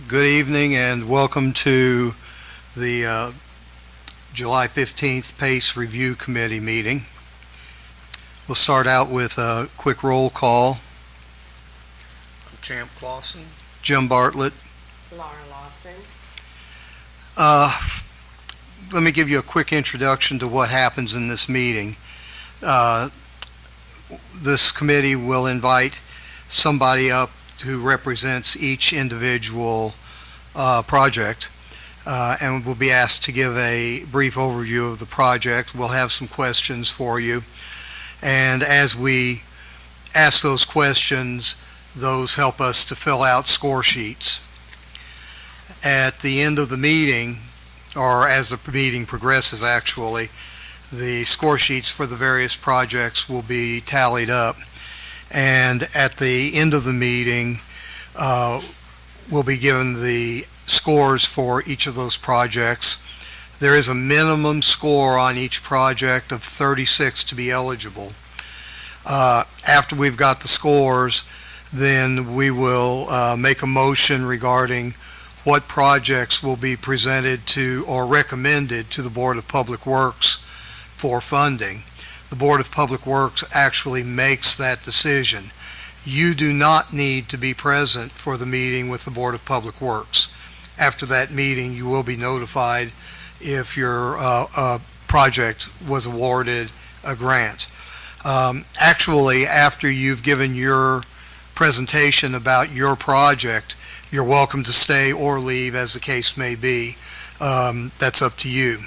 Good evening and welcome to the July 15th PACE Review Committee meeting. We'll start out with a quick roll call. I'm Champ Clausen. Jim Bartlett. Laura Lawson. Let me give you a quick introduction to what happens in this meeting. This committee will invite somebody up who represents each individual project, and we'll be asked to give a brief overview of the project. We'll have some questions for you, and as we ask those questions, those help us to fill out score sheets. At the end of the meeting, or as the meeting progresses actually, the score sheets for the various projects will be tallied up, and at the end of the meeting we'll be given the scores for each of those projects. There is a minimum score on each project of 36 to be eligible. After we've got the scores, then we will make a motion regarding what projects will be presented to or recommended to the Board of Public Works for funding. The Board of Public Works actually makes that decision. You do not need to be present for the meeting with the Board of Public Works. After that meeting, you will be notified if your project was awarded a grant. Actually, after you've given your presentation about your project, you're welcome to stay or leave as the case may be. That's up to you.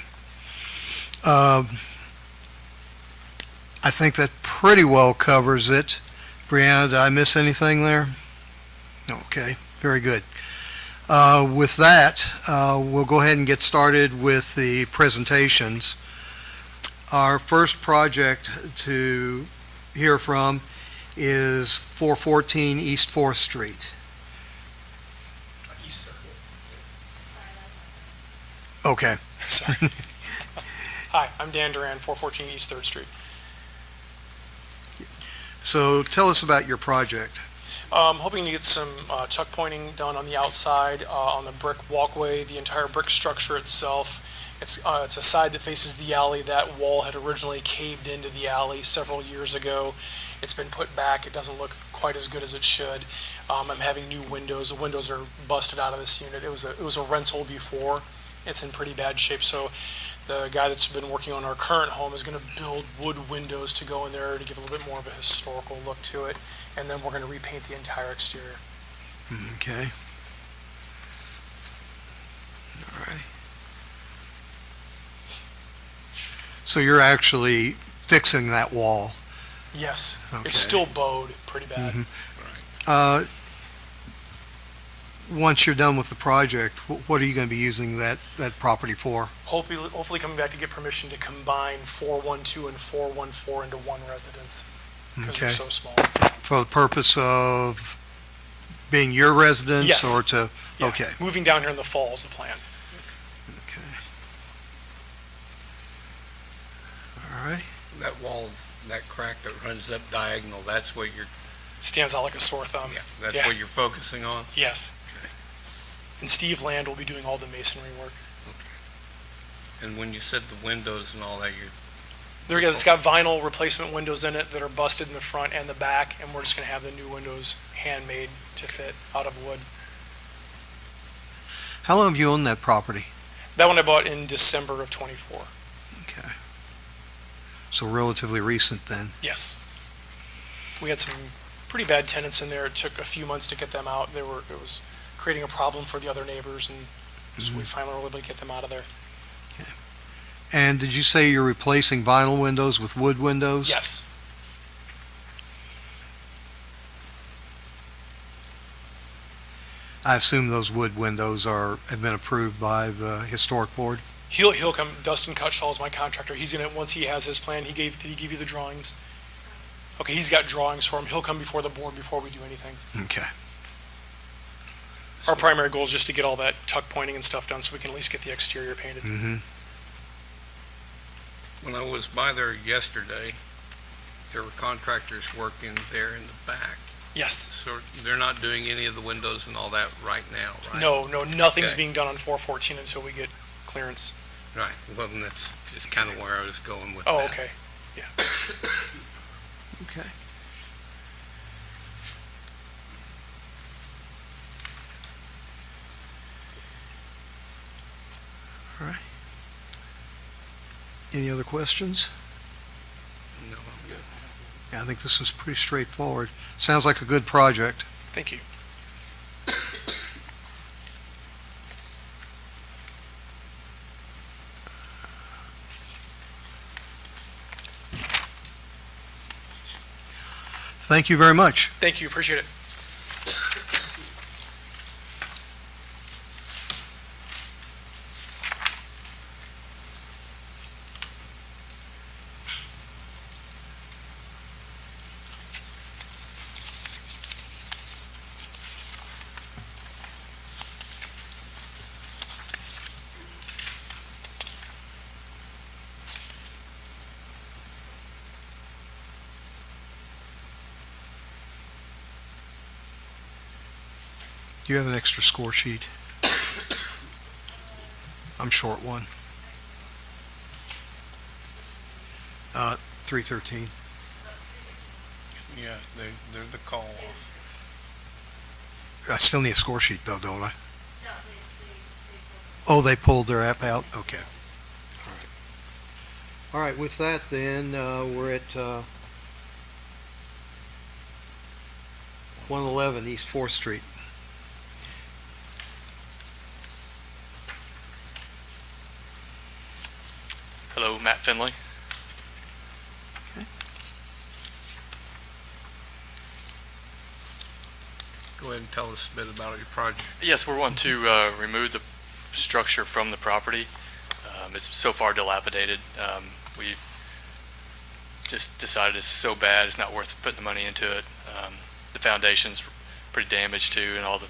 I think that pretty well covers it. Brianna, did I miss anything there? Okay, very good. With that, we'll go ahead and get started with the presentations. Our first project to hear from is 414 East 4th Street. Okay. Sorry. Hi, I'm Dan Duran, 414 East 3rd Street. So tell us about your project. Hoping to get some tuck pointing done on the outside, on the brick walkway, the entire brick structure itself. It's a side that faces the alley. That wall had originally caved into the alley several years ago. It's been put back. It doesn't look quite as good as it should. I'm having new windows. The windows are busted out of this unit. It was a rental before. It's in pretty bad shape. So the guy that's been working on our current home is going to build wood windows to go in there to give a little bit more of a historical look to it, and then we're going to repaint the entire exterior. Okay. All right. So you're actually fixing that wall? Yes. Okay. It's still bowed pretty bad. Mm-hmm. Once you're done with the project, what are you going to be using that property for? Hopefully coming back to get permission to combine 412 and 414 into one residence, because they're so small. For the purpose of being your residence? Yes. Or to, Yeah. Okay. Moving down here in the fall is the plan. Okay. All right. That wall, that crack that runs up diagonal, that's what you're, Stands out like a sore thumb. that's Yeah. what you're focusing on? Yes. And Steve Land will be doing all the masonry work. And when you said the windows and all that, It's got vinyl replacement windows in it that are busted in the front and the back, and we're just going to have the new windows handmade to fit out of wood. How long have you owned that property? That one I bought in December of 24. Okay. So relatively recent then. Yes. We had some pretty bad tenants in there. It took a few months to get them out. It was creating a problem for the other neighbors, and so we finally were able to get them out of there. Okay. And did you say you're replacing vinyl windows with wood windows? Yes. I assume those wood windows have been approved by the historic board? He'll come. Dustin Cutshall is my contractor. He's gonna, once he has his plan, did he give you the drawings? Okay, he's got drawings for him. He'll come before the board before we do anything. Okay. Our primary goal is just to get all that tuck pointing and stuff done so we can at least get the exterior painted. Mm-hmm. when I was by there yesterday, there were contractors working there in the back. Yes. So they're not doing any of the windows and all that right now, right? No, nothing's Okay. being done on 414 until we get clearance. Right, well, then that's just kind of where I was going with Oh, that. okay. Okay. All right. Any other questions? No, I'm good. Yeah, I think this is pretty straightforward. Sounds like a good project. Thank you. Thank you very much. Thank you. Appreciate it. Do you have an extra score sheet? I'm short one. 313. Yeah, they're the call off. I still need a score sheet though, don't I? Oh, they pulled their app out? Okay. All right. All right, with that then, we're at 111 East 4th Street. Hello, Matt Finley. Go ahead and tell us a bit about your project. Yes, we're wanting to remove the structure from the property. It's so far dilapidated. We just decided it's so bad, it's not worth putting the money into it. The foundation's pretty damaged too, and all the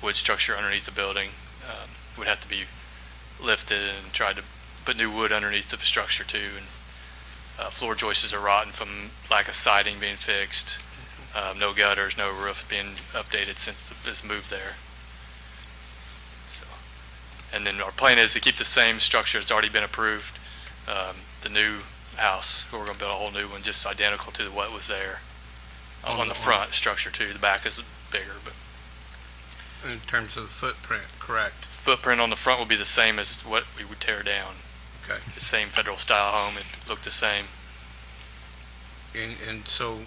wood structure underneath the building would have to be lifted and tried to put new wood underneath the structure too. And floor joists are rotten from lack of siding being fixed. No gutters, no roof being updated since this moved there. So, and then our plan is to keep the same structure that's already been approved. The new house, we're going to build a whole new one, just identical to what was there on the front structure too. The back is bigger, but In terms of the footprint, correct? footprint on the front will be the same as what we would tear down. Okay. The same federal style home, it looked the same. And so,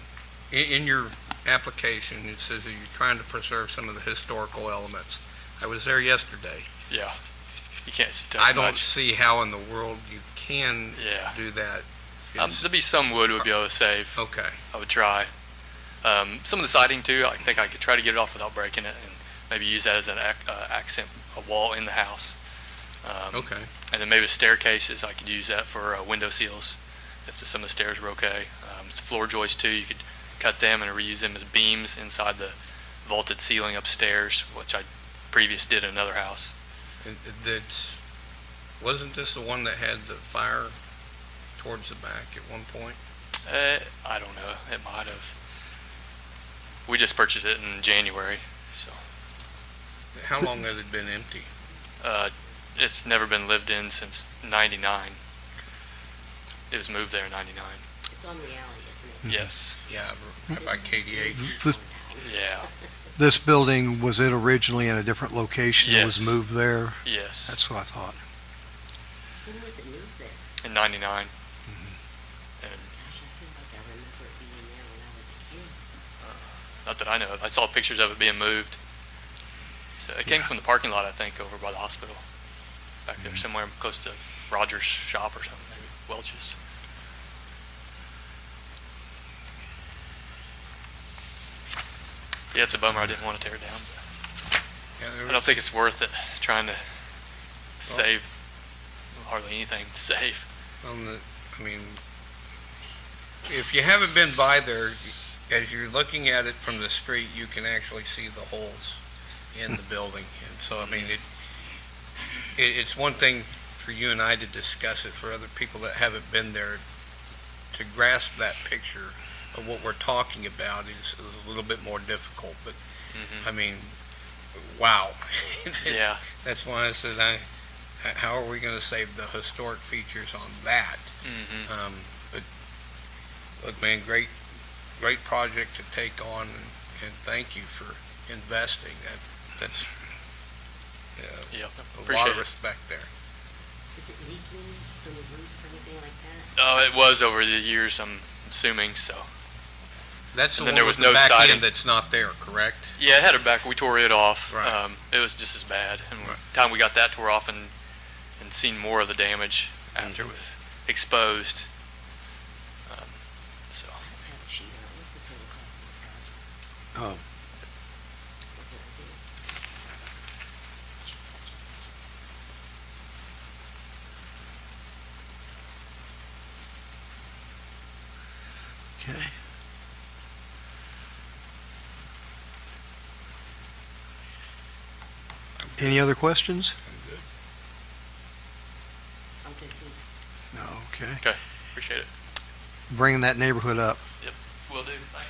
in your application, it says that you're trying to preserve some of the historical elements. I was there yesterday. Yeah, you can't tell I don't much. see how in the world you can Yeah. do that. There'd be some wood we'd be able to save. Okay, I would try. Some of the siding too, I think I could try to get it off without breaking it, and maybe use that as an accent, a wall in the house. okay. And then maybe the staircases, I could use that for window seals if some of the stairs were okay. Floor joists too, you could cut them and reuse them as beams inside the vaulted ceiling upstairs, which I previous did in another house. Wasn't this the one that had the fire towards the back at one point? I don't know, it might have. We just purchased it in January, so How long has it been empty? it's never been lived in since '99. It was moved there in '99. It's on the alley, isn't it? Yes. Yeah, by KDH. This, Yeah. this building, was it originally in a different location? It was Yes. moved there? Yes. That's what I thought. When was it moved there? In '99. And Gosh, I feel like I remember it being there when I was a kid. not that I know of. I saw pictures of it being moved. So it came Yeah. from the parking lot, I think, over by the hospital. Back there, somewhere close to Rogers' shop or something, maybe Welch's. Yeah, it's a bummer. I didn't want to tear it down. But Yeah, there I don't think it's worth it trying to save hardly anything to save. I mean, if you haven't been by there, as you're looking at it from the street, you can actually see the holes in the building. And so, I mean, it's one thing for you and I to discuss it. For other people that haven't been there, to grasp that picture of what we're talking about is a little bit more difficult, but, I mean, wow. Yeah. That's why I said, how are we gonna save the historic features on that? But, look, man, great project to take on, and thank you for investing. That's Yep. a lot Appreciate of it. respect there. Is it leaking from the roof or anything like that? Oh, it was over the years, I'm assuming, so. That's the And then one there with was the no back siding. end that's not there, correct? Yeah, it had a back, we tore it off. Right. It was just as bad. And Right. the time we got that tore off and seen more of the damage after it Mm-hmm. was exposed. So, I don't have a sheet on it. What's the total cost of the project? Oh, What's it do? okay. Any other questions? I'm good. I'm good too. No, okay. okay, appreciate it. Bringing that neighborhood up. Will do, thanks.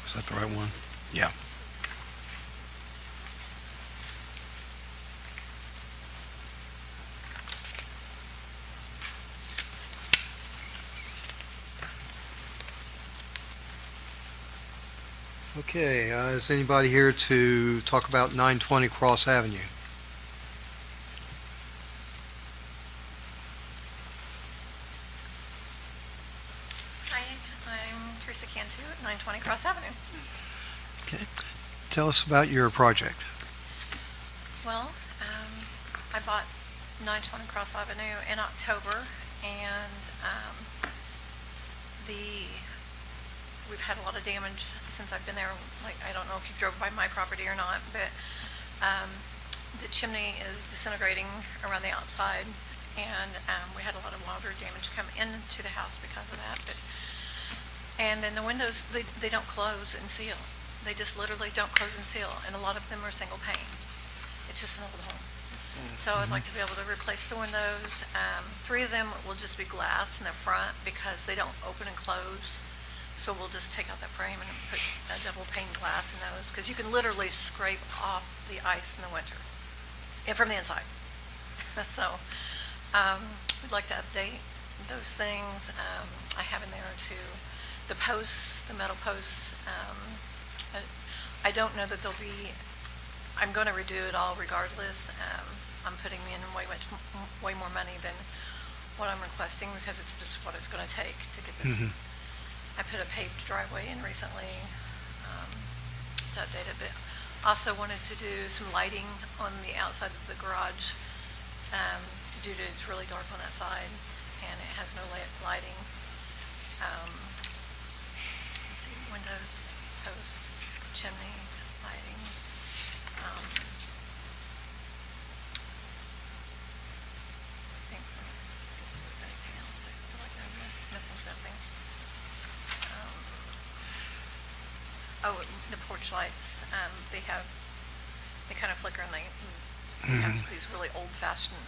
Is that the right one? Yeah. Okay, is anybody here to talk about 920 Cross Avenue? Hi, I'm Teresa Cantu at 920 Cross Avenue. Tell us about your project. Well, I bought 920 Cross Avenue in October, and we've had a lot of damage since I've been there. Like, I don't know if you drove by my property or not, but the chimney is disintegrating around the outside, and we had a lot of water damage come into the house because of that. And then the windows, they don't close and seal. They just literally don't close and seal, and a lot of them are single pane. It's just an old home. So I'd like to be able to replace the windows. 3 of them will just be glass in the front because they don't open and close. So we'll just take out that frame and put a double pane glass in those, because you can literally scrape off the ice in the winter, and from the inside. So we'd like to update those things. I have in there too, the posts, the metal posts. I don't know that they'll be, I'm going to redo it all regardless. I'm putting in way more money than what I'm requesting, because it's just what it's going to take to get this. I put a paved driveway in recently to update it, but also wanted to do some lighting on the outside of the garage due to it's really dark on that side and it has no lighting. Let's see, windows, posts, chimney, lighting. I think if there's anything else, I feel like I'm missing something. Oh, the porch lights, they kind of flicker, and they have these really old-fashioned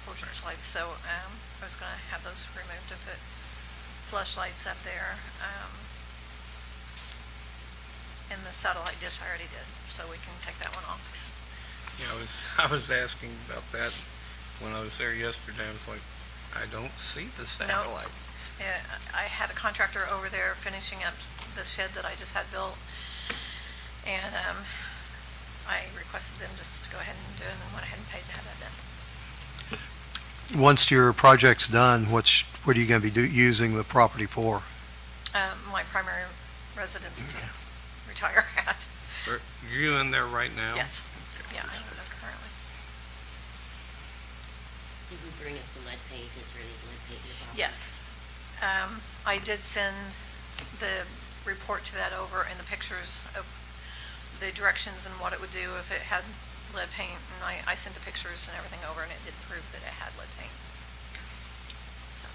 porch lights, so I was going to have those removed to put flush lights up there. And the satellite dish I already did, so we can take that one off. Yeah, I was asking about that when I was there yesterday. I was like, I don't see the satellite. I had a contractor over there finishing up the shed that I just had built, and I requested them just to go ahead and do it, and went ahead and paid to have that done. Once your project's done, what are you going to be using the property for? My primary residence to retire at. Are you in there right now? Yes. Yeah, I live there currently. Did we bring up the lead paint? Is there any lead paint in the property? Yes. I did send the report to that over and the pictures of the directions and what it would do if it had lead paint, and I sent the pictures and everything over, and it did prove that it had lead paint. So,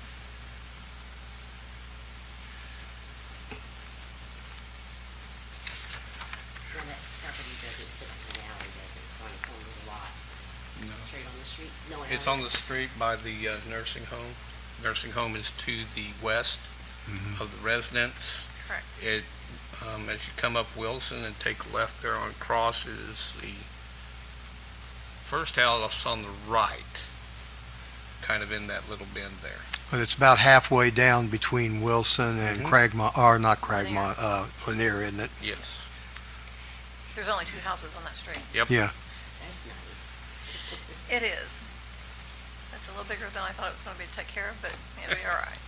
Well, that property doesn't sit in an alley, does it? It's on the corner of the lot, No. straight on the street? No, I It's haven't. on the street by the nursing home. Nursing home is to the west of the residence. Correct. As you come up Wilson and take a left there on Cross is the first house on the right, kind of in that little bend there. But it's about halfway down between Wilson and Cragmont, or not Cragmont, Lanier, isn't it? Yes. There's only 2 houses on that street. Yeah. That's nice. It is. It's a little bigger than I thought it was going to be to take care of, but it'll be all right.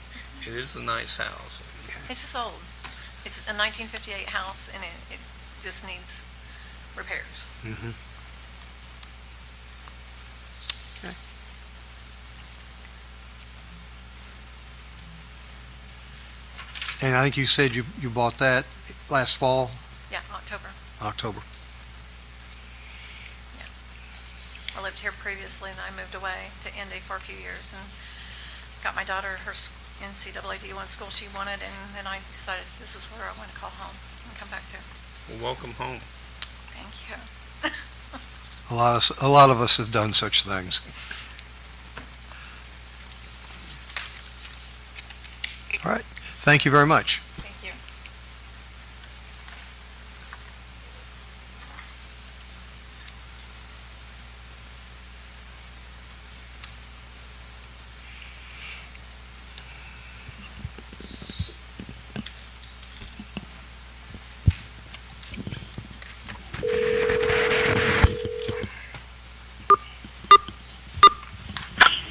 It is a nice house. It's just old. It's a 1958 house, and it just needs repairs. Mhm. And I think you said you bought that last fall, Yeah, October. October. I lived here previously, and then I moved away to Indy for a few years, and got my daughter her NCAA D1 school she wanted, and then I decided this is where I want to call home and come back to. Well, welcome home. Thank you. A lot of us have done such things. All right. Thank you very much. Thank you.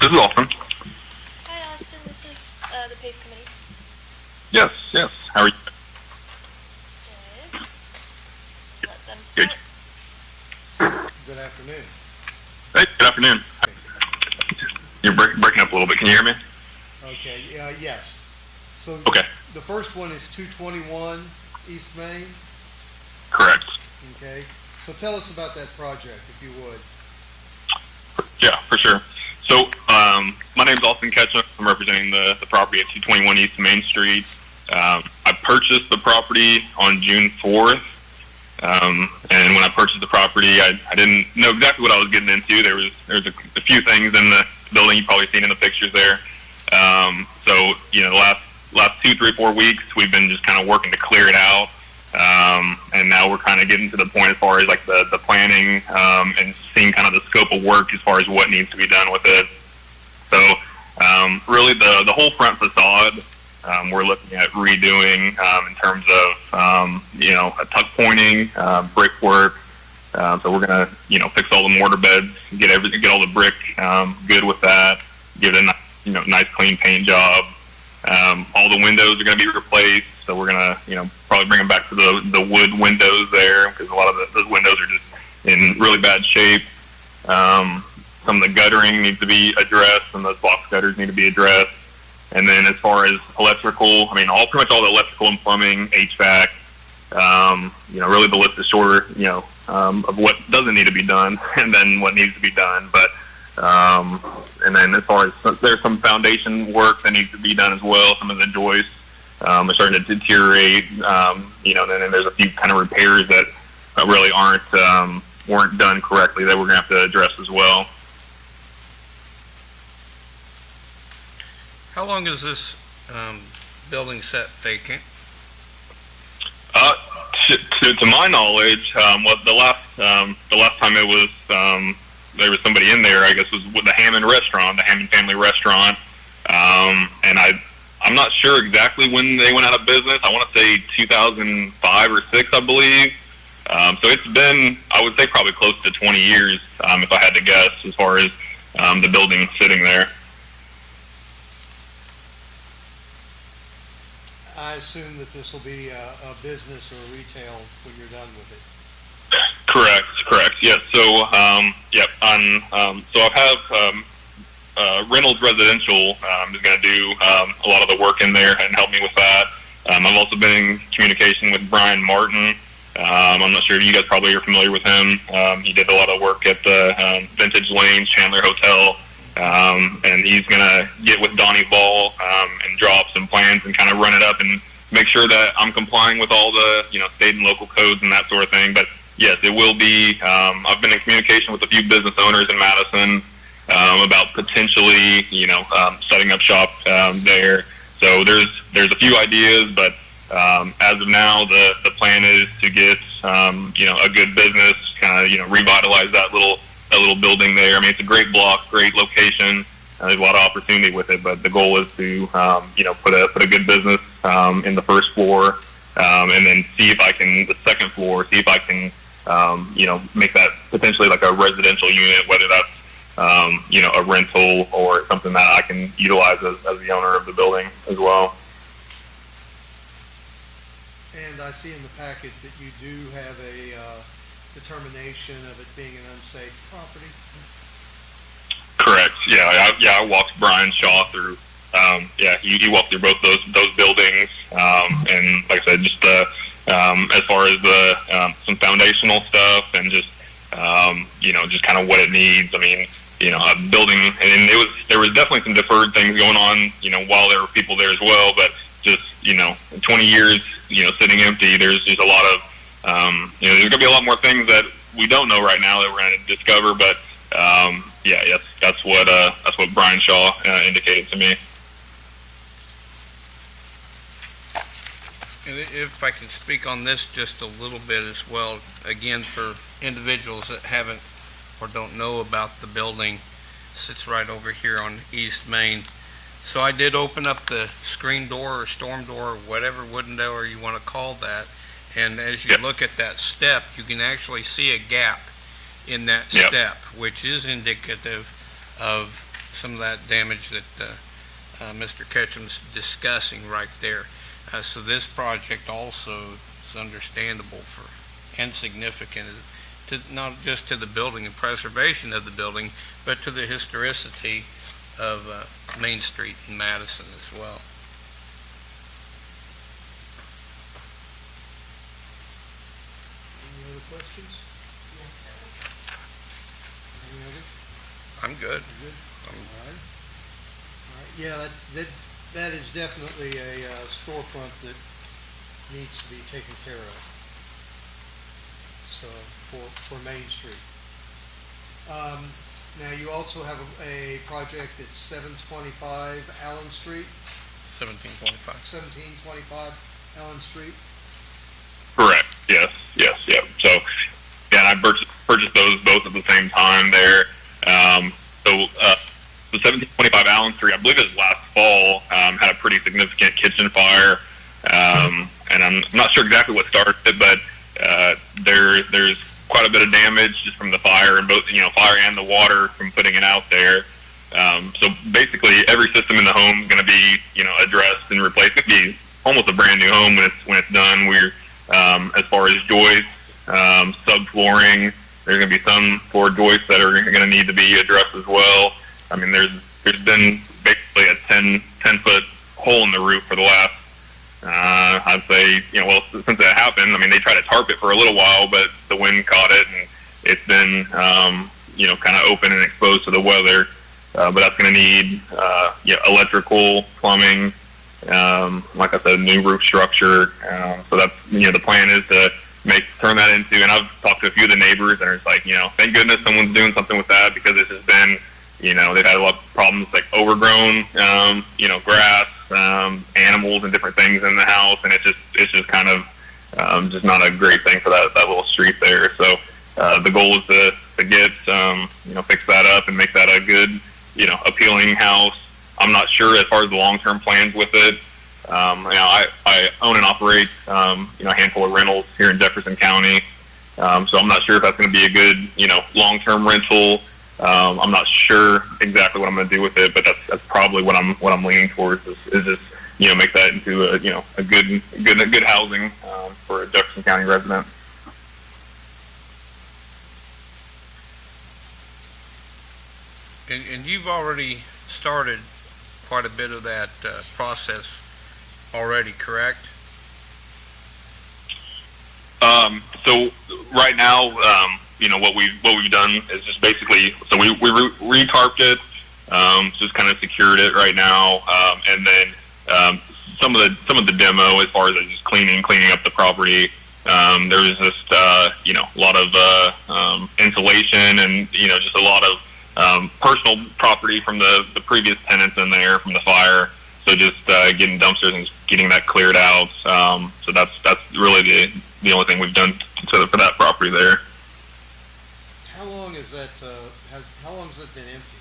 This is Austin. Hi, Austin. This is the PACE committee. Yes, yes. How are you? Good. Let them start. Good afternoon. Hey, good afternoon. You're breaking up a little bit. Can you hear me? Okay, yes. So Okay, the first one is 221 East Main, correct. okay? So tell us about that project, if you would. Yeah, for sure. So, my name's Austin Ketchum. I'm representing the property at 221 East Main Street. I purchased the property on June 4th. And when I purchased the property, I didn't know exactly what I was getting into. There's a few things in the building you've probably seen in the pictures there. So, the last 2, 3, 4 weeks, we've been just kind of working to clear it out. And now we're kind of getting to the point as far as like the planning, and seeing kind of the scope of work as far as what needs to be done with it. So, really the whole front facade, we're looking at redoing, in terms of, a tuck pointing, brickwork. So we're gonna, fix all the mortar beds, get all the brick, good with that, give it a nice clean paint job. All the windows are gonna be replaced. So we're gonna, probably bring them back to the wood windows there, because a lot of those windows are just in really bad shape. Some of the guttering needs to be addressed, and those box gutters need to be addressed. And then as far as electrical, pretty much all the electrical and plumbing, HVAC, really the list is shorter, of what doesn't need to be done, and then what needs to be done. But, and then as far as, there's some foundation work that needs to be done as well. Some of the joists, are starting to deteriorate, and then there's a few kind of repairs that really weren't done correctly that we're gonna have to address as well. How long is this building set vacant? To my knowledge, the last time it was, there was somebody in there, I guess, was with the Hammond family restaurant, and I'm not sure exactly when they went out of business. I want to say 2005 or 6, I believe. So it's been, I would say, probably close to 20 years, if I had to guess, as far as the building sitting there. I assume that this will be a business or retail when you're done with it. Correct. Yes. So, so I have Reynolds Residential is going to do a lot of the work in there and help me with that. I've also been in communication with Brian Martin. I'm not sure if you guys probably are familiar with him. He did a lot of work at the Vintage Lanes Chandler Hotel. And he's going to get with Donnie Ball and draw up some plans and kind of run it up and make sure that I'm complying with all the, state and local codes and that sort of thing. But yes, it will be. I've been in communication with a few business owners in Madison, about potentially, setting up shop there. So there's a few ideas, but as of now, the plan is to get a good business, kind of revitalize that little building there. I mean, it's a great block, great location. There's a lot of opportunity with it, but the goal is to put a good business in the first floor, and then see if I can the second floor, see if I can make that potentially like a residential unit, whether that's a rental or something that I can utilize as the owner of the building as well. And I see in the packet that you do have a determination of it being an unsafe property. Correct. I walked Brian Shaw through. He walked through both those buildings, and like I said, just as far as the some foundational stuff and just just kind of what it needs. I mean, a building, and there was definitely some deferred things going on, while there were people there as well. But just 20 years, sitting empty, there's just a lot of there's gonna be a lot more things that we don't know right now that we're gonna discover. But that's what Brian Shaw indicated to me. And if I can speak on this just a little bit as well, again, for individuals that haven't or don't know about the building, sits right over here on East Main. So I did open up the screen door or storm door or whatever wooden door you want to call that, and as you look at that step, you can actually see a gap in that step, which is indicative of some of that damage that Mr. Ketchum's discussing right there. So this project also is understandable and significant, not just to the building and preservation of the building, but to the historicity of Main Street in Madison as well. Any other questions? Any other? I'm good. Good. All right. Yeah, that is definitely a storefront that needs to be taken care of. So for Main Street. Now you also have a project at 725 Allen Street. 1725. 1725 Allen Street. Correct. Yes. So, and I purchased those both at the same time there. The 1725 Allen Street, I believe it was last fall, had a pretty significant kitchen fire, and I'm not sure exactly what started it, but there's quite a bit of damage just from the fire, and both fire and the water from putting it out there. So basically, every system in the home is going to be addressed and replaced. It's going to be almost a brand new home when it's done. We're as far as joists, subflooring, there's going to be some floor joists that are going to need to be addressed as well. I mean, there's been basically a 10-foot hole in the roof for the last, I'd say, since that happened. I mean, they tried to tarp it for a little while, but the wind caught it, and it's been, kind of open and exposed to the weather. But that's going to need, electrical, plumbing, like I said, new roof structure. So that's, the plan is to turn that into, and I've talked to a few of the neighbors, and it's like, thank goodness someone's doing something with that, because it's just been, they've had a lot of problems like overgrown, grass, animals and different things in the house, and it's just kind of just not a great thing for that little street there. So the goal is to get fix that up and make that a good appealing house. I'm not sure as far as the long-term plans with it. I own and operate a handful of rentals here in Jefferson County, so I'm not sure if that's going to be a good long-term rental. I'm not sure exactly what I'm going to do with it, but that's probably what I'm leaning towards is just make that into a good housing for a Jefferson County resident. And you've already started quite a bit of that process already, correct? So right now, what we've done is just basically, so we re-tarped it, just kind of secured it right now, and then some of the demo as far as just cleaning up the property. There was just a lot of insulation and just a lot of personal property from the previous tenants in there from the fire. So just getting dumpsters and getting that cleared out. So that's really the only thing we've done for that property there. How long is that, how long has it been empty?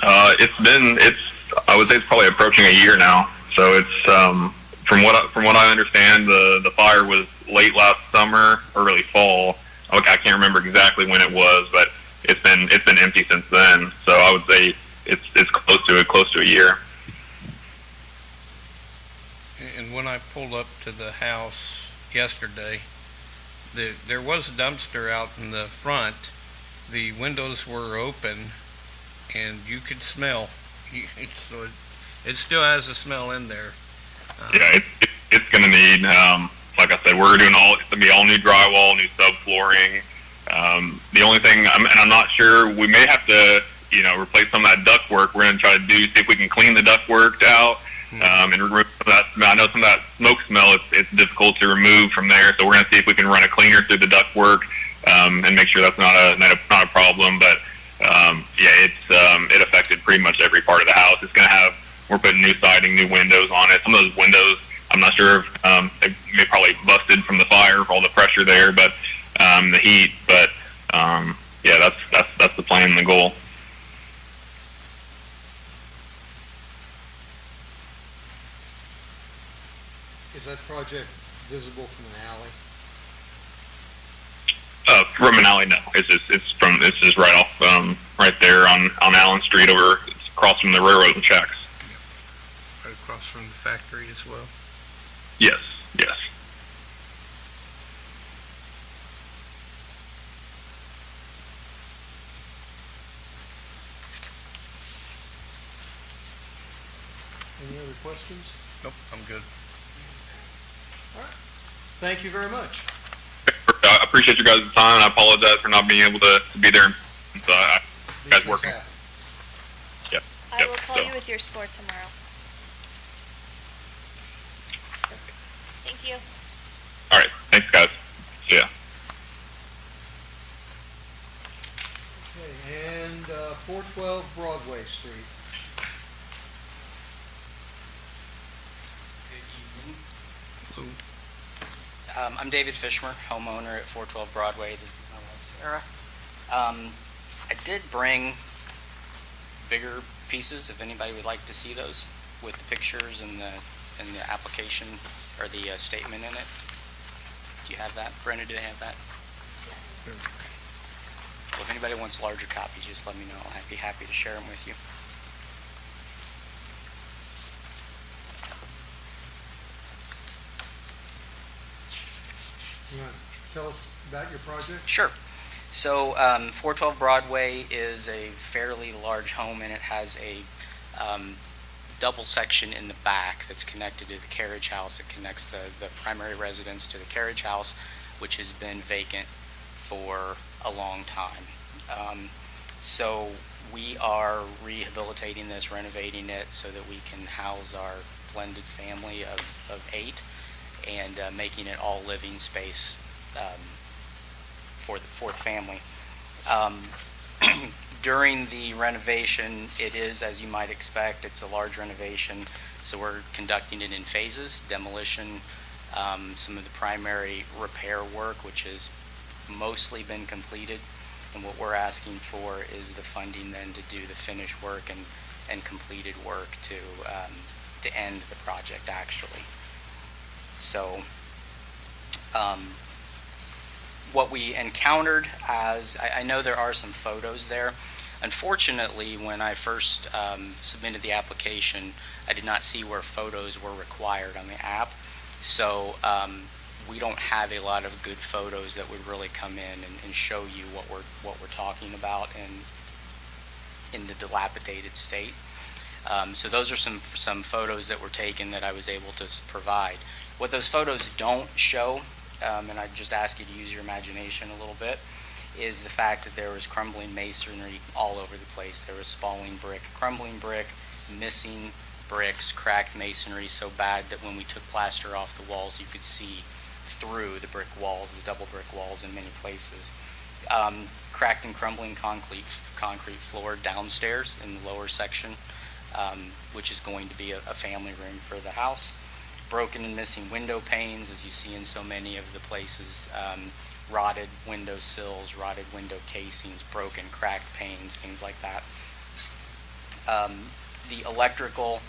I would say it's probably approaching a year now. So it's from what I understand, the fire was late last summer, early fall. Okay, I can't remember exactly when it was, but it's been empty since then. So I would say it's close to a year. And when I pulled up to the house yesterday, there was a dumpster out in the front. The windows were open, and you could smell. So it still has a smell in there. Yeah, it's going to need, like I said, we're doing it's going to be all new drywall, new subflooring. The only thing, I'm not sure, we may have to, replace some of that ductwork. We're going to try to see if we can clean the ductwork out, and remove some of that smell. I know some of that smoke smell, it's difficult to remove from there, so we're going to see if we can run a cleaner through the ductwork, and make sure that's not a problem. But, it affected pretty much every part of the house. We're putting new siding, new windows on it. Some of those windows, I'm not sure if they may probably busted from the fire for all the pressure there, but the heat. But that's the plan and the goal. Is that project visible from an alley? From an alley, no. It's just right off, right there on Allen Street, it's across from the railroad tracks. Right across from the factory as well. Yes. Any other questions? Nope, I'm good. Thank you very much. I appreciate you guys' time, and I apologize for not being able to be there. So These guys things working. happen. I will call you with your score tomorrow. Thank you. All right. Thanks, guys. See ya. Okay, and 412 Broadway Street. I'm David Fishmer, homeowner at 412 Broadway. This is my wife, Sarah. I did bring bigger pieces, if anybody would like to see those, with the pictures and the application, or the statement in it. Do you have that? Brenda, do they have that? Okay. Well, if anybody wants larger copies, just let me know. I'd be happy to share them with you. You want to tell us about your project? Sure. So 412 Broadway is a fairly large home, and it has a double section in the back that's connected to the carriage house. It connects the primary residence to the carriage house, which has been vacant for a long time. So we are rehabilitating this, renovating it so that we can house our blended family of 8, and making it all living space for the family. During the renovation, it is, as you might expect, it's a large renovation, so we're conducting it in phases: demolition, some of the primary repair work, which has mostly been completed, and what we're asking for is the funding then to do the finish work and completed work to end the project, actually. So what we encountered, as I know there are some photos there. Unfortunately, when I first submitted the application, I did not see where photos were required on the app. So we don't have a lot of good photos that would really come in and show you what we're talking about in the dilapidated state. So those are some photos that were taken that I was able to provide. What those photos don't show, and I just ask you to use your imagination a little bit, is the fact that there was crumbling masonry all over the place. There was falling brick, crumbling brick, missing bricks, cracked masonry so bad that when we took plaster off the walls, you could see through the brick walls, the double brick walls in many places. Cracked and crumbling concrete floor downstairs in the lower section, which is going to be a family room for the house. Broken and missing window panes, as you see in so many of the places. Rotted window sills, rotted window casings, broken, cracked panes, things like that. The electrical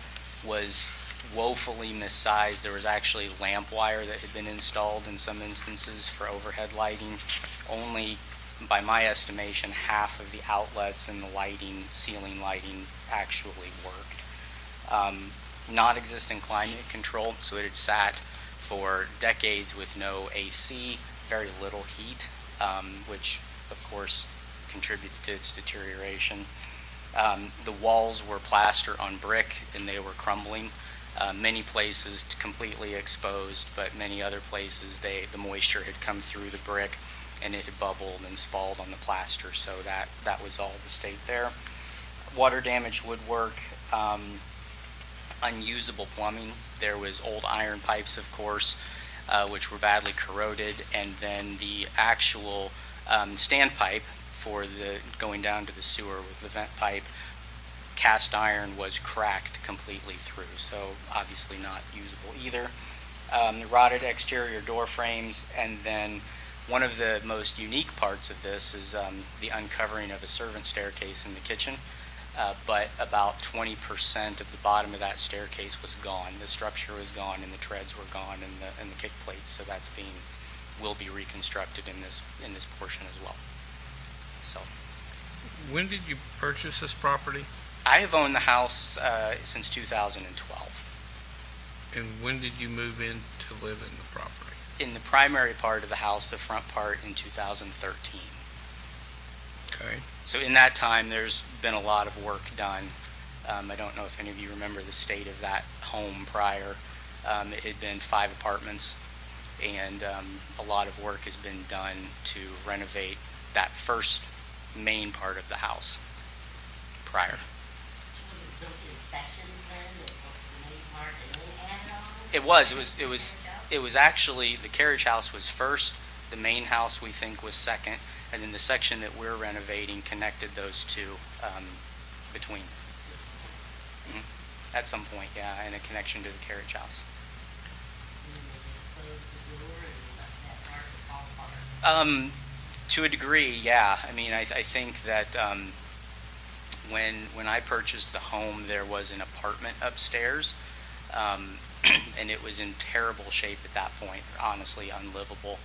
was woefully missized. There was actually lamp wire that had been installed in some instances for overhead lighting. Only, by my estimation, half of the outlets and the lighting, ceiling lighting, actually worked. Non-existent climate control, so it had sat for decades with no AC, very little heat, which of course contributed to its deterioration. The walls were plaster on brick and they were crumbling. Many places completely exposed, but many other places the moisture had come through the brick and it had bubbled and spalled on the plaster, so that was all the state there. Water damaged woodwork, unusable plumbing. There was old iron pipes, of course, which were badly corroded, and then the actual standpipe for the going down to the sewer with the vent pipe, cast iron was cracked completely through, so obviously not usable either. The rotted exterior door frames, and then one of the most unique parts of this is the uncovering of a servant staircase in the kitchen, but about 20% of the bottom of that staircase was gone. The structure was gone and the treads were gone and the kick plates, so that's will be reconstructed in this portion as well. So When did you purchase this property? I have owned the house since 2012. And when did you move in to live in the property? In the primary part of the house, the front part, in 2013. Okay. So in that time, there's been a lot of work done. I don't know if any of you remember the state of that home prior. It had been 5 apartments, and a lot of work has been done to renovate that first main part of the house prior. Was it built in sections then, the main part and then added on? It was actually, the carriage house was first, the main house we think was second, and then the section that we're renovating connected those two between. At some point, yeah, and a connection to the carriage house. And then they just closed the door and left that part to fall apart. To a degree, yeah. I mean, I think that when I purchased the home, there was an apartment upstairs, and it was in terrible shape at that point, honestly unlivable.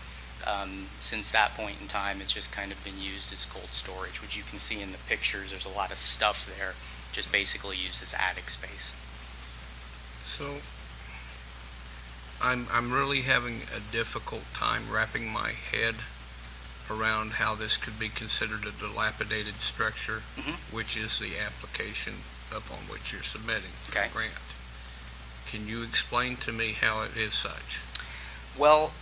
Since that point in time, it's just kind of been used as cold storage, which you can see in the pictures. There's a lot of stuff there, just basically used as attic space. So I'm really having a difficult time wrapping my head around how this could be considered a dilapidated structure, which is the application upon which you're submitting for Okay. the grant. Can you explain to me how it is such? Well,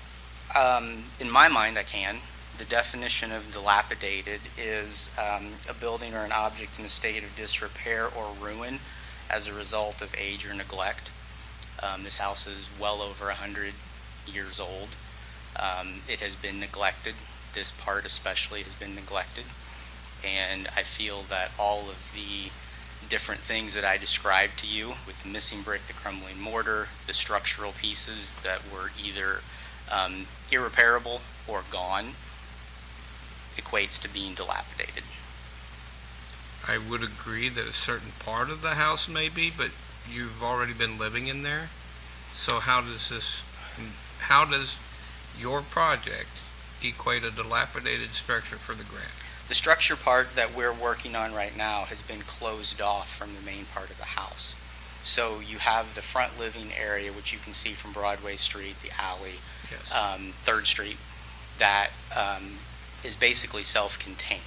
in my mind, I can. The definition of dilapidated is a building or an object in a state of disrepair or ruin as a result of age or neglect. This house is well over 100 years old. It has been neglected. This part especially has been neglected. And I feel that all of the different things that I described to you, with the missing brick, the crumbling mortar, the structural pieces that were either irreparable or gone, equates to being dilapidated. I would agree that a certain part of the house may be, but you've already been living in there. So how does your project equate a dilapidated structure for the grant? The structure part that we're working on right now has been closed off from the main part of the house. So you have the front living area, which you can see from Broadway Street, the alley, Yes. 3rd Street, that is basically self-contained.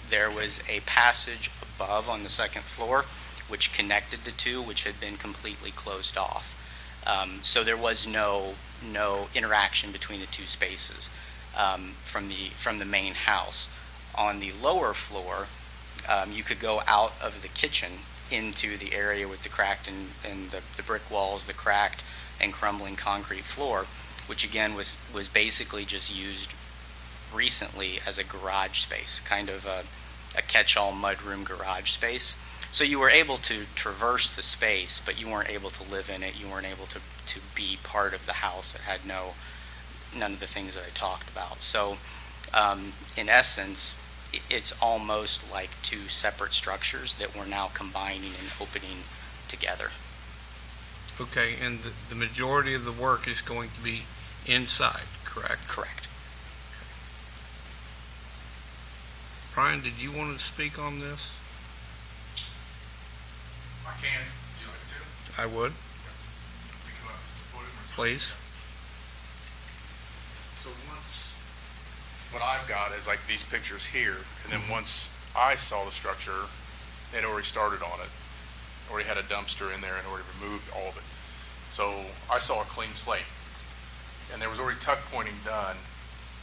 There was a passage above on the 2nd floor which connected the two, which had been completely closed off. So there was no interaction between the two spaces from the main house. On the lower floor, you could go out of the kitchen into the area with the cracked and the brick walls, the cracked and crumbling concrete floor, which again was basically just used recently as a garage space, kind of a catch-all mudroom garage space. So you were able to traverse the space, but you weren't able to live in it. You weren't able to be part of the house. It had none of the things that I talked about. So in essence, it's almost like two separate structures that we're now combining and opening together. Okay, and the majority of the work is going to be inside, correct? Correct. Brian, did you want to speak on this? I can. Would you like me to? I would, We come up to the podium or- please. So once, what I've got is like these pictures here, and then once I saw the structure, they'd already started on it, already had a dumpster in there and already removed all of it. So I saw a clean slate, and there was already tuck pointing done.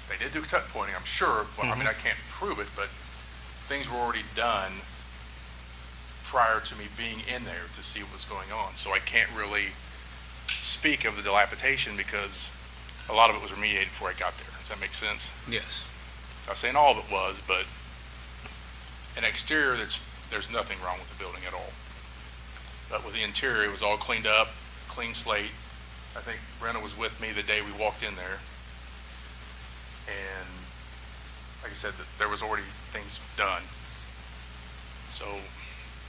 They did do tuck pointing, I'm sure, but I mean, I can't prove it, but things were already done prior to me being in there to see what was going on. So I can't really speak of the dilapidation because a lot of it was remediated before I got there. Does that make sense? Yes. I'm not saying all of it was, but an exterior, there's nothing wrong with the building at all. But with the interior, it was all cleaned up, clean slate. I think Brenna was with me the day we walked in there. And like I said, there was already things done. So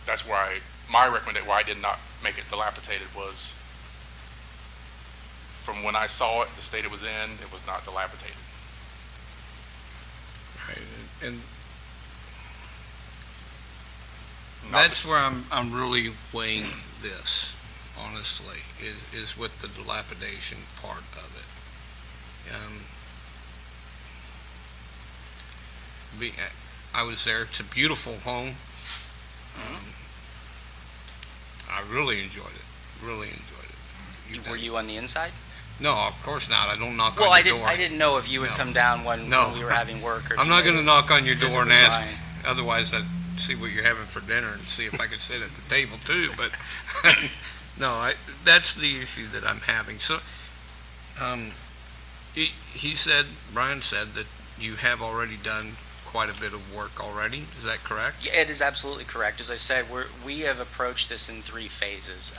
that's why my recommendation, why I did not make it dilapidated, was from when I saw it, the state it was in, it was not dilapidated. Right, and Not that's the- where I'm really weighing this, honestly, is with the dilapidation part of it. I was there. It's a beautiful home. I really enjoyed it. Really enjoyed it. Were you on the inside? No, of course not. I don't knock Well, on I your didn't. door. I didn't know if you would No. come down when No. we were having work. Or if I'm you not going to would knock on your door visit and with ask. Brian. Otherwise, I'd see what you're having for dinner and see if I could sit at the table too. But no, that's the issue that I'm having. So, he said, Brian said that you have already done quite a bit of work already. Is that correct? Yeah, it is absolutely correct. As I said, we have approached this in 3 phases.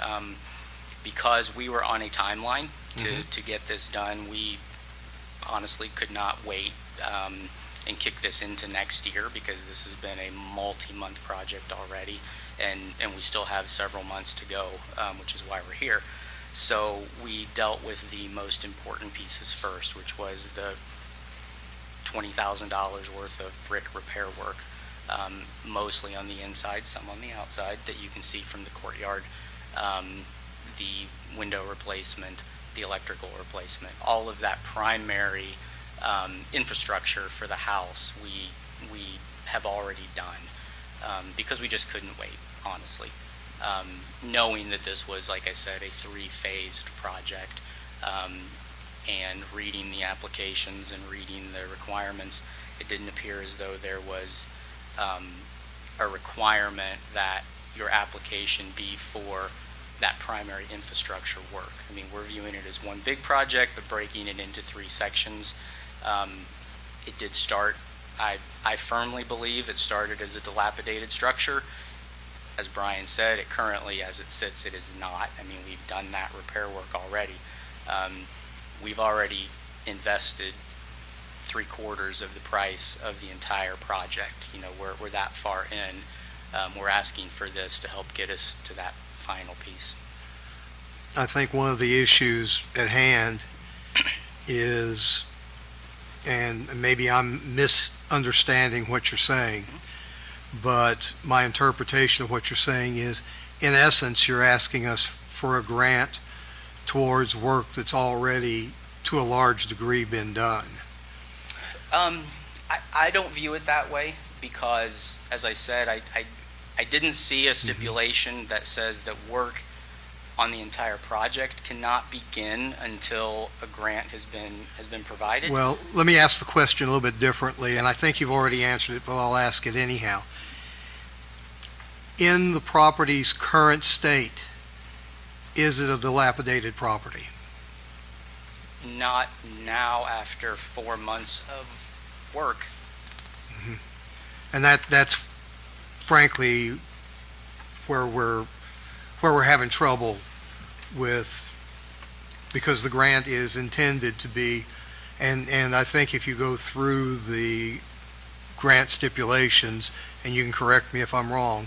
Because we were on a timeline to get this done, we honestly could not wait and kick this into next year because this has been a multi-month project already, and we still have several months to go, which is why we're here. So we dealt with the most important pieces first, which was the $20,000 worth of brick repair work, mostly on the inside, some on the outside that you can see from the courtyard. The window replacement, the electrical replacement, all of that primary infrastructure for the house we have already done because we just couldn't wait, honestly. Knowing that this was, like I said, a 3-phased project, and reading the applications and reading the requirements, it didn't appear as though there was a requirement that your application be for that primary infrastructure work. I mean, we're viewing it as one big project, but breaking it into 3 sections. It did start, I firmly believe it started as a dilapidated structure. As Brian said, it currently, as it sits, it is not. I mean, we've done that repair work already. We've already invested 3/4 of the price of the entire project. You know, we're that far in. We're asking for this to help get us to that final piece. I think one of the issues at hand is, and maybe I'm misunderstanding what you're saying, but my interpretation of what you're saying is, in essence, you're asking us for a grant towards work that's already, to a large degree, been done. I don't view it that way because, as I said, I didn't see a stipulation that says that work on the entire project cannot begin until a grant has been provided. Well, let me ask the question a little bit differently, and I think you've already answered it, but I'll ask it anyhow. In the property's current state, is it a dilapidated property? Not now after 4 months work. And that's frankly where we're having trouble with, because the grant is intended to be, and I think if you go through the grant stipulations, and you can correct me if I'm wrong,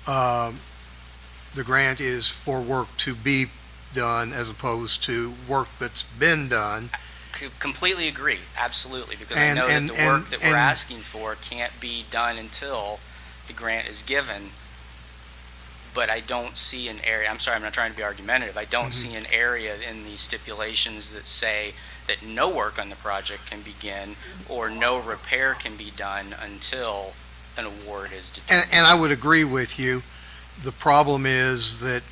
the grant is for work to be done as opposed to work that's been done. Completely agree, absolutely, because I And- know and- that the work and- that we're and- asking for can't be done until the grant is given. But I don't see an area, I'm sorry, I'm not trying to be argumentative, I don't see an area in the stipulations that say that no work on the project can begin or no repair can be done until an award is determined. And I would agree with you. The problem is that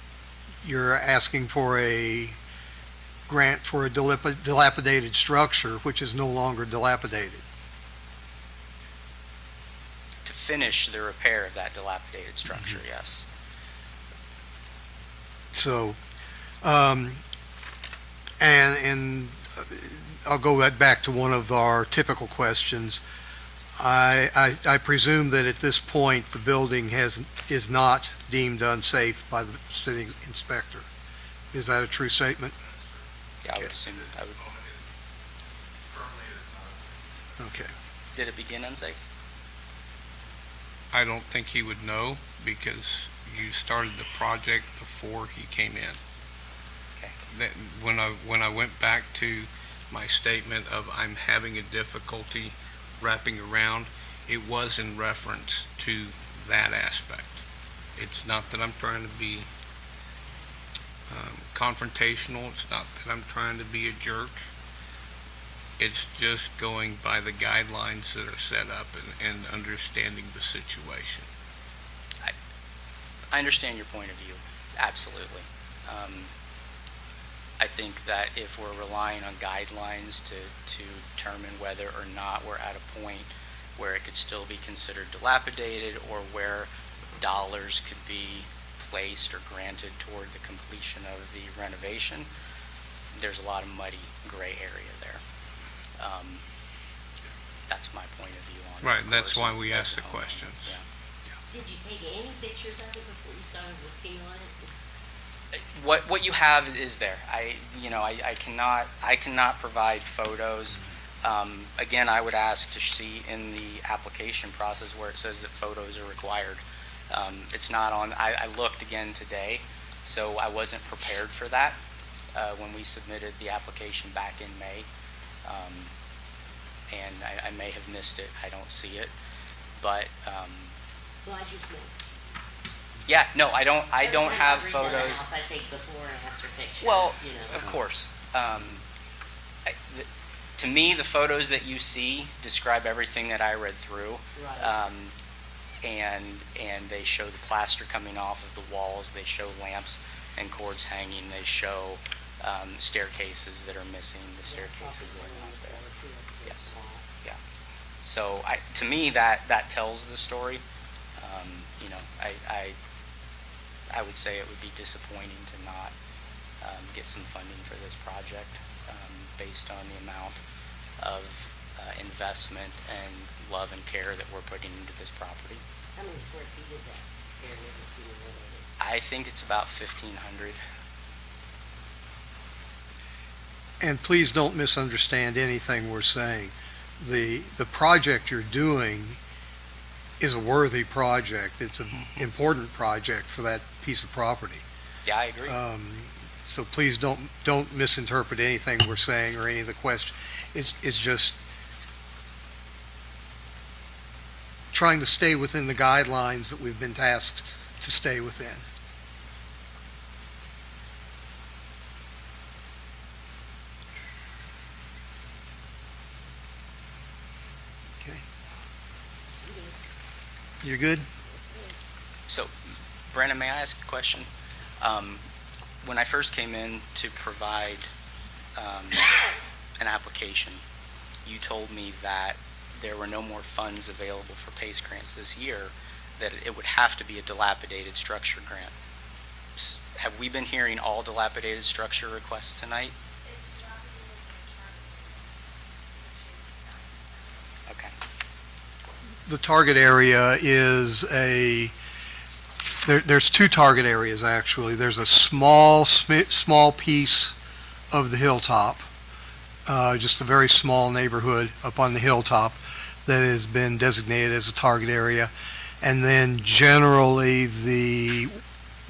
you're asking for a grant for a dilapidated structure, which is no longer dilapidated. To finish the repair of that dilapidated structure, yes. So, and I'll go back to one of our typical questions. I presume that at this point, the building is not deemed unsafe by the city inspector. Is that a true statement? Yeah, I would assume, Okay. did it begin unsafe? I don't think he would know because you started the project before he came in. Okay. That, when I went back to my statement of I'm having a difficulty wrapping around, it was in reference to that aspect. It's not that I'm trying to be confrontational. It's not that I'm trying to be a jerk. It's just going by the guidelines that are set up and understanding the situation. I understand your point of view, absolutely. I think that if we're relying on guidelines to determine whether or not we're at a point where it could still be considered dilapidated or where dollars could be placed or granted toward the completion of the renovation, there's a lot of muddy gray area there. That's my point of view on it. Right, of that's course, why we as asked the a homeowner. questions. Yeah. Did you take any pictures of it before you started working on it? What you have is there. I cannot provide photos. Again, I would ask to see in the application process where it says that photos are required. It's not on, I looked again today, so I wasn't prepared for that when we submitted the application back in May. And I may have missed it. I don't see it. But, Well, I just meant. yeah, no, I don't Every time have I've redone a photos. house, I take before and after pictures, Well, you know. of course. To me, the photos that you see describe everything that I read through. Right. And they show the plaster coming off of the walls, they show lamps and cords hanging, they show staircases that are missing, the staircases that are not there. Yes. Yeah. So to me, that tells the story. I would say it would be disappointing to not get some funding for this project based on the amount of investment and love and care that we're putting into this property. How many square feet is that area that's being renovated? I think it's about 1,500. And please don't misunderstand anything we're saying. The project you're doing is a worthy project. It's an important project for that piece of property. Yeah, I agree. So please don't misinterpret anything we're saying or any of the question. It's just trying to stay within the guidelines that we've been tasked to stay within. Okay. You're good? So, Brandon, may I ask a question? When I first came in to provide an application, you told me that there were no more funds available for PACE grants this year, that it would have to be a dilapidated structure grant. Have we been hearing all dilapidated structure requests tonight? the target area is there's two target areas, actually. There's a small piece of the hilltop, just a very small neighborhood up on the hilltop that has been designated as a target area. And then generally the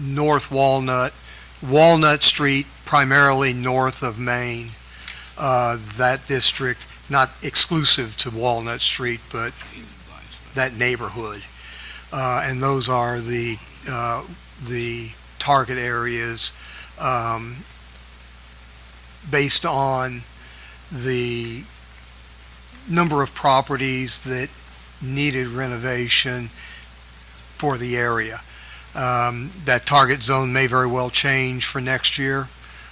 North Walnut Street, primarily north of Main, that district, not exclusive to Walnut Street, but that neighborhood. And those are the target areas based on the number of properties that needed renovation for the area. That target zone may very well change for next year.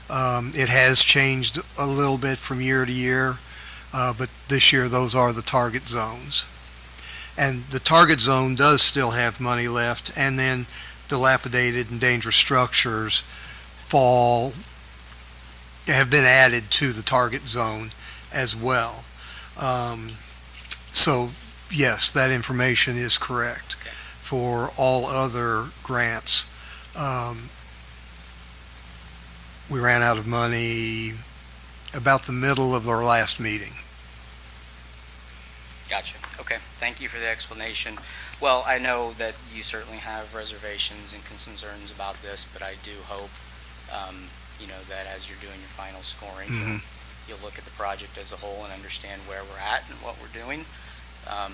It has changed a little bit from year to year, but this year those are the target zones. And the target zone does still have money left, and then dilapidated and dangerous structures have been added to the target zone as well. So yes, that information is correct. Okay. For all other grants, we ran out of money about the middle of our last meeting. Gotcha. Okay. Thank you for the explanation. Well, I know that you certainly have reservations and concerns about this, but I do hope, that as you're doing your final scoring, Mhm. you'll look at the project as a whole and understand where we're at and what we're doing. I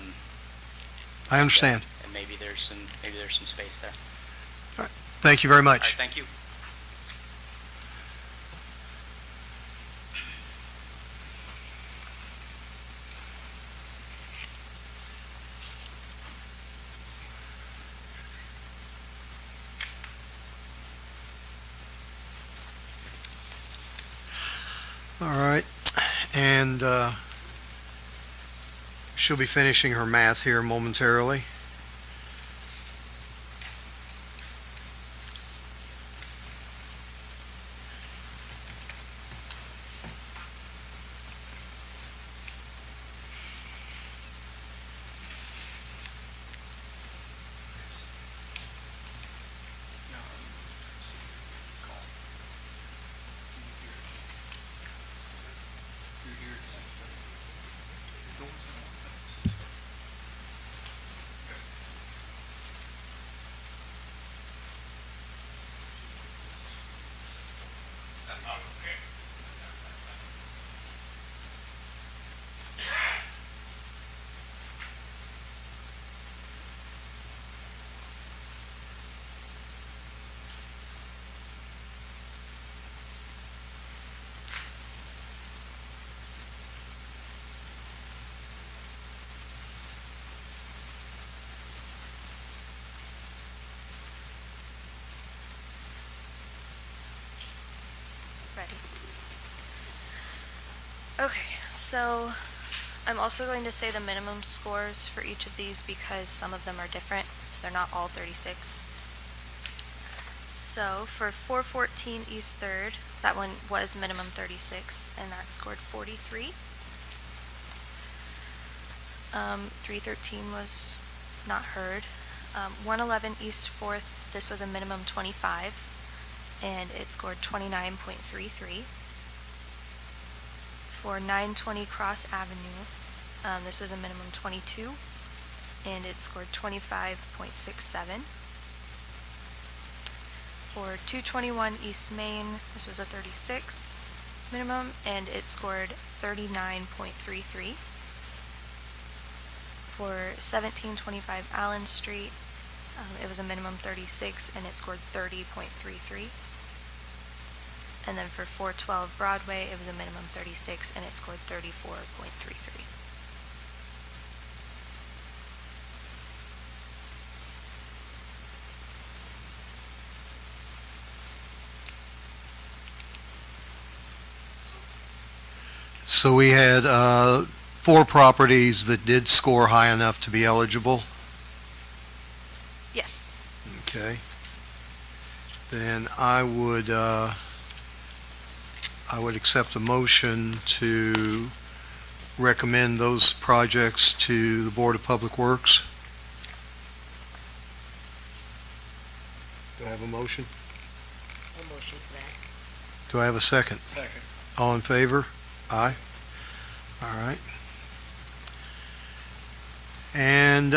understand. And maybe there's some space there. Thank you very All right. much. Thank you. All right. And she'll be finishing her math here momentarily. Ready. Okay, so I'm also going to say the minimum scores for each of these because some of them are different. They're not all 36. So for 414 East 3rd, that one was minimum 36, and that scored 43. 313 was not heard. 111 East 4th, this was a minimum 25, and it scored 29.33. For 920 Cross Avenue, this was a minimum 22, and it scored 25.67. For 221 East Main, this was a 36 minimum, and it scored 39.33. For 1725 Allen Street, it was a minimum 36, and it scored 30.33. And then for 412 Broadway, it was a minimum 36, and it scored 34.33. So we had 4 properties that did score high enough to be eligible. Yes. Okay. Then I would accept a motion to recommend those projects to the Board of Public Works. Do I have a motion? A motion for that. Do I have a second? Second. All in favor? Aye. All right. And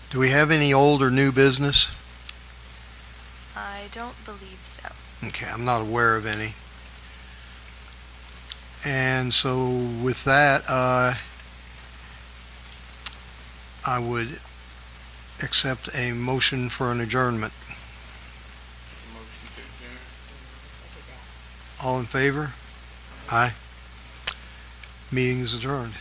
do we have any old or new business? I don't believe so. Okay, I'm not aware of any. And so with that, I would accept a motion for an adjournment. Motion to adjourn. Second that. All in favor? Aye. Meeting is adjourned.